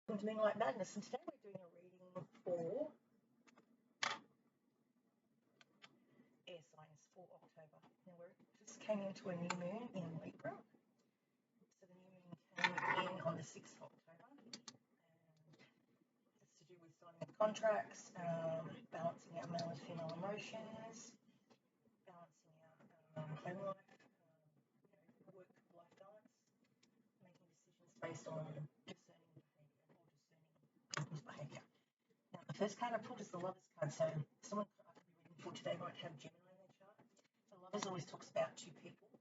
Welcome to Moonlight Madness, and today we're doing a reading for air signs for October. Now we just came into a new moon in Libra, so the new moon came in on the 6th of October, and it's to do with signing contracts, balancing out male and female emotions, balancing out home life, work-life balance, making decisions based on discerning behaviour or discerning people's behaviour. Now, the first card I pulled is the Lovers card. So someone I could be reading for today might have Gemini in their chart. The Lovers always talks about two people,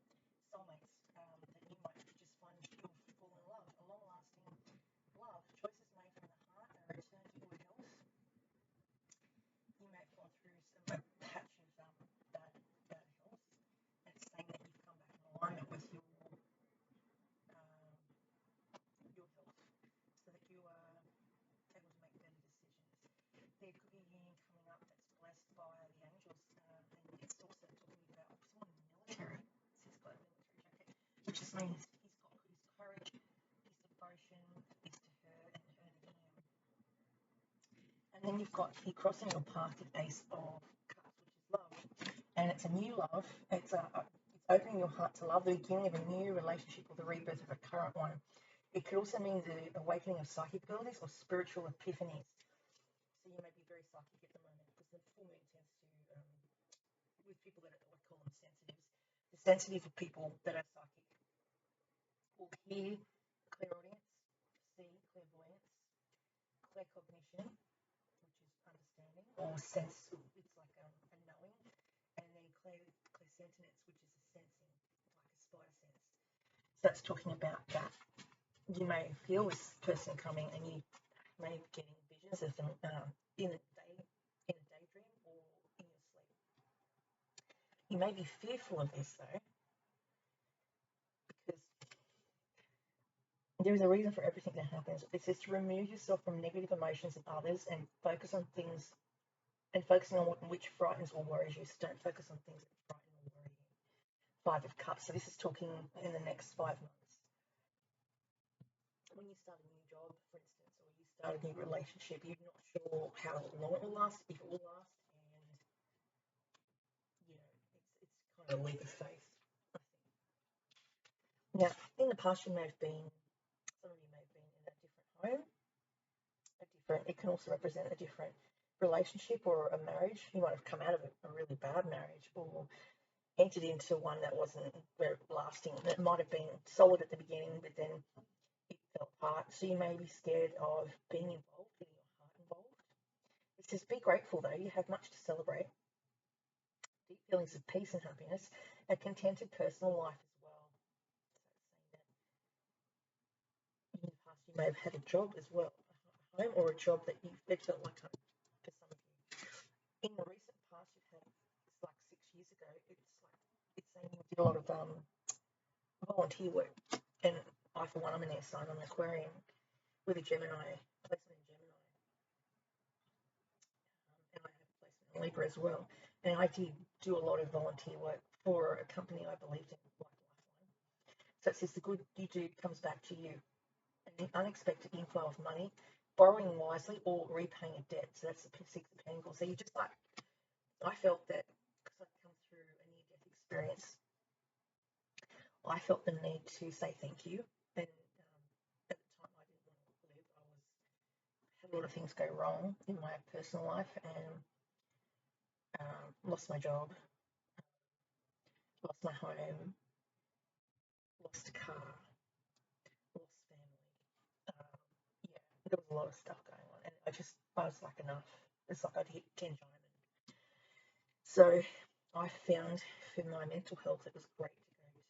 soulmates, that you might just find you'll fall in love, a long-lasting love. Choices made from the heart and a return to good health. You may have gone through some patch of bad health, and it's saying that you've come back in alignment with your health, so that you are able to make better decisions. There could be a union coming up that's blessed by the angels, and it's also talking about someone in the military. He's got a military jacket, which just means he's got his courage, his devotion is to her and her to him. And then you've got here crossing your path the Ace of Cups, which is love, and it's a new love. It's opening your heart to love, the beginning of a new relationship or the rebirth of a current one. It could also mean the awakening of psychic abilities or spiritual epiphanies. So you may be very psychic at the moment, because the full moon tends to, with people that I call them sensitives, the sensitive are people that are psychic will hear clairaudience, see clairvoyance, claircognition, which is understanding, or sense, it's like a knowing, and then clairsentience, which is a sensing, like a spider sense. So that's talking about that. You may feel this person coming, and you may be getting visions of them in a daydream or in your sleep. You may be fearful of this though, because there is a reason for everything that happens. This is to remove yourself from negative emotions of others and focus on things, and focusing on which frightens or worries you. So don't focus on things that frighten or worry you. 5 of Cups. So this is talking in the next 5 months. When you start a new job, for instance, or you start a new relationship, you're not sure how long it will last, if it will last, and it's kind of a leap of faith, I think. Now, in the past, some of you may have been in a different home, it can also represent a different relationship or a marriage. You might have come out of a really bad marriage or entered into one that wasn't very lasting. It might have been solid at the beginning, but then it fell apart. So you may be scared of being involved, getting your heart involved. It says, be grateful though, you have much to celebrate. Deep feelings of peace and happiness, a contented personal life as well. So in the past, you may have had a job as well, a home or a job that you felt like home for some of you. In the recent past, you've had, it's like 6 years ago, it's saying you did a lot of volunteer work, and I, for one, I'm an air sign, I'm an Aquarian with a Gemini, placement in Gemini, and I have a placement in Libra as well, and I did do a lot of volunteer work for a company I believed in, like Lifeline. So it says the good you do comes back to you, and the unexpected inflow of money, borrowing wisely or repaying a debt. So that's the 6 of Pentacles. So you just like, I felt that because I'd come through a near-death experience, I felt the need to say thank you. And at the time, I didn't want to live. Had a lot of things go wrong in my personal life, and lost my job, lost my home, lost a car, lost family. There was a lot of stuff going on, and I was like, enough. It's like I'd hit 10 diamond. So I found for my mental health, it was great to go to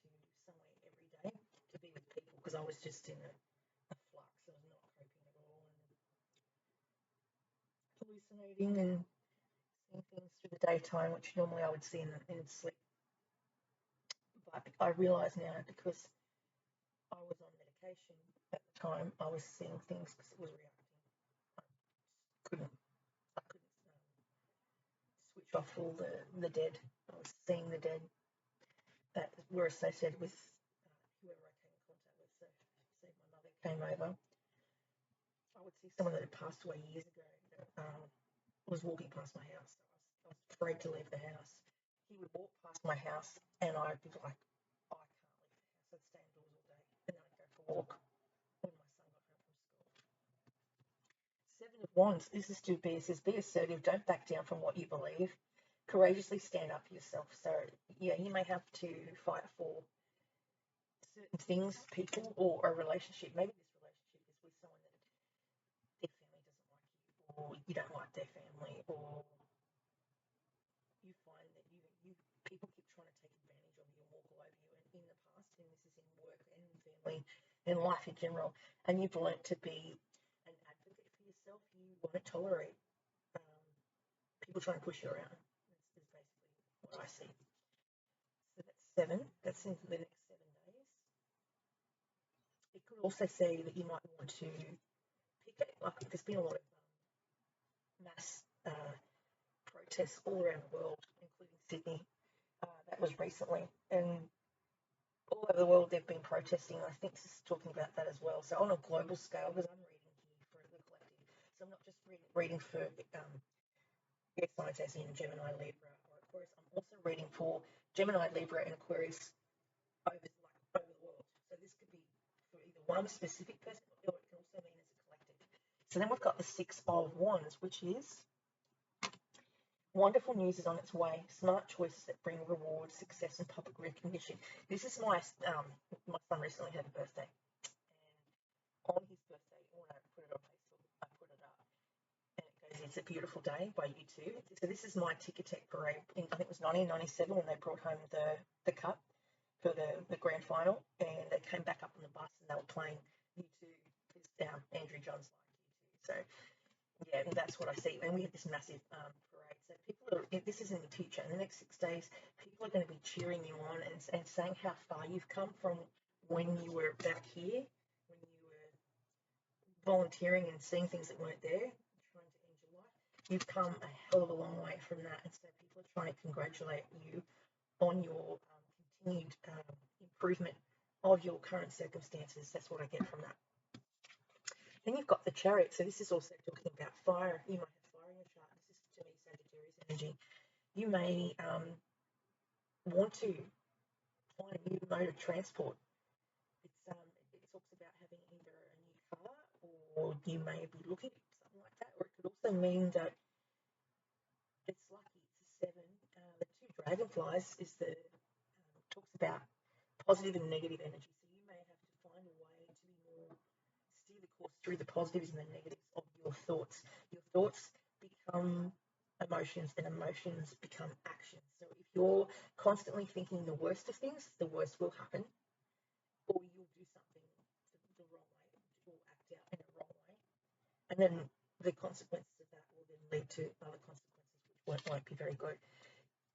somewhere every day to be with people, because I was just in a flux. I was not coping at all, and hallucinating and seeing things through the daytime, which normally I would see in sleep. But I realise now, because I was on medication at the time, I was seeing things because it was reacting. I couldn't switch off all the dead. I was seeing the dead that were associated with whoever I came in contact with. So say my mother came over, I would see someone that had passed away years ago that was walking past my house. I was afraid to leave the house. He would walk past my house, and I'd be like, oh, I can't leave the house. I'd stay indoors all day, and then I'd go for a walk when my son got home from school. Seven of Wands. This is to be, it says, be assertive. Don't back down from what you believe. Courageously stand up for yourself. So, yeah, you may have to fight for certain things, people, or a relationship. Maybe this relationship is with someone that their family doesn't like you, or you don't like their family, or you find that you people keep trying to take advantage of you and walk all over you. And in the past, and this is in work and in family and life in general, and you've learnt to be an advocate for yourself. You won't tolerate people trying to push you around. That's basically what I see. So that's seven. That's in the next 7 days. It could also say that you might want to pick it. Like there's been a lot of mass protests all around the world, including Sydney. That was recently, and all over the world they've been protesting. I think this is talking about that as well. So on a global scale, because I'm reading here for the collective, so I'm not just reading for signs as in Gemini, Libra, or Aquarius. I'm also reading for Gemini, Libra, and Aquarius over the world. So this could be for either one specific person, or it can also mean as a collective. So then we've got the Six of Wands, which is wonderful news is on its way. Smart choices that bring reward, success, and public recognition. This is my son recently had a birthday, and on his birthday, when I put it on Facebook, I put it up, and it goes, "It's a Beautiful Day" by U2. So this is my Ticketek parade. I think it was 1997 when they brought home the cup for the grand final, and they came back up on the bus and they were playing U2 because Andrew John's like U2. So yeah, that's what I see. And we had this massive parade. So people are, this is in the future. In the next 6 days, people are going to be cheering you on and saying how far you've come from when you were back here, when you were volunteering and seeing things that weren't there, trying to end your life. You've come a hell of a long way from that. And so people are trying to congratulate you on your continued improvement of your current circumstances. That's what I get from that. Then you've got the Chariot. So this is also talking about fire. You might have fire in your chart. This is, to me, Sagittarius energy. You may want to find a new mode of transport. It talks about having either a new car, or you may be looking at something like that. Or it could also mean that it's lucky. It's a 7. The two dragonflies is talks about positive and negative energy. So you may have to find a way to be more steer the course through the positives and the negatives of your thoughts. Your thoughts become emotions, and emotions become actions. So if you're constantly thinking the worst of things, the worst will happen, or you'll do something the wrong way, or act out in a wrong way, and then the consequences of that will then lead to other consequences which won't be very good.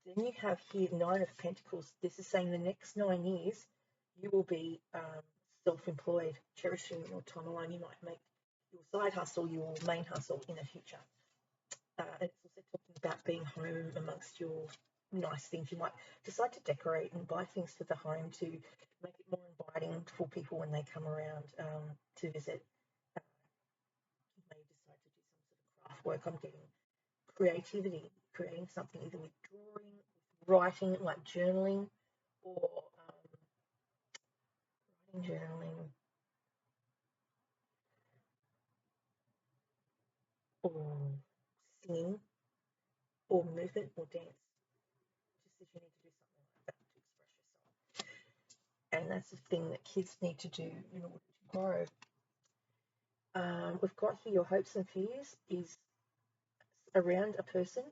Then you have here 9 of Pentacles. This is saying the next 9 years you will be self-employed, cherishing your time alone. You might make your side hustle your main hustle in the future. It's also talking about being home amongst your nice things. You might decide to decorate and buy things for the home to make it more inviting for people when they come around to visit. You may decide to do some sort of craft work. I'm getting creativity, creating something either with drawing, writing, like journaling, or journaling, or singing, or movement, or dance. Just as you need to do something like that to express yourself. And that's the thing that kids need to do in order to grow. We've got here your hopes and fears is around a person,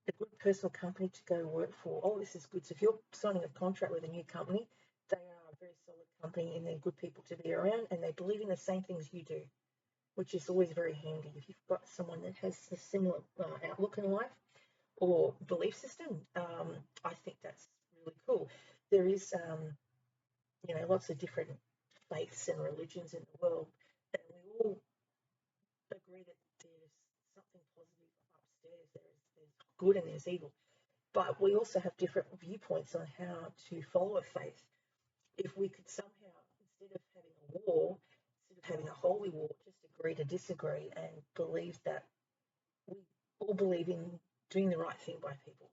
a good personal company to go work for. Oh, this is good. So if you're signing a contract with a new company, they are a very solid company and they're good people to be around, and they believe in the same things you do, which is always very handy. If you've got someone that has a similar outlook in life or belief system, I think that's really cool. There is, lots of different faiths and religions in the world, and we all agree that there's something positive upstairs. There's good and there's evil, but we also have different viewpoints on how to follow a faith. If we could somehow, instead of having a war, instead of having a holy war, just agree to disagree and believe that we all believe in doing the right thing by people.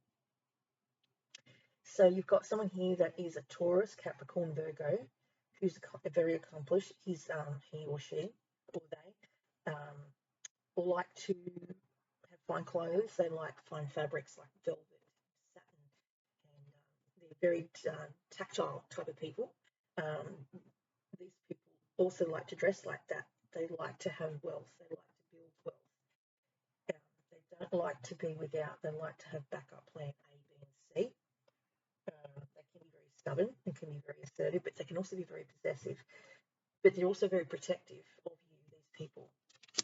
So you've got someone here that is a Taurus, Capricorn, Virgo, who's very accomplished. He or she or they will like to have fine clothes. They like fine fabrics like velvet, satin, and they're very tactile type of people. These people also like to dress like that. They like to have wealth. They like to build wealth. They don't like to be without. They like to have backup plan A, B, and C. They can be very stubborn and can be very assertive, but they can also be very possessive. But they're also very protective of you, these people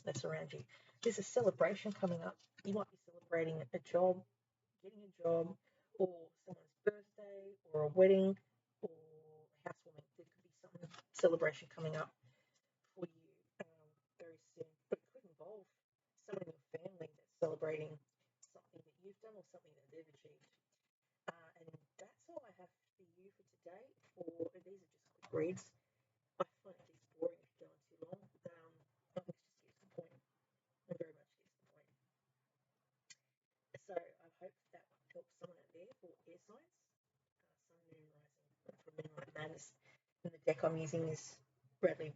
that's around you. There's a celebration coming up. You might be celebrating a job, getting a job, or someone's birthday, or a wedding, or a housewarming. There could be some celebration coming up for you very soon. But it could involve someone in your family that's celebrating something that you've done or something that they've achieved. And that's all I have for you for today. These are just quick reads. I find these boring if you go on too long. This just gets the point. It very much gets the point. So I hope that helps someone out there for air signs. Sun, Moon, Rising, for Moonlight Madness. And the deck I'm using is Bradley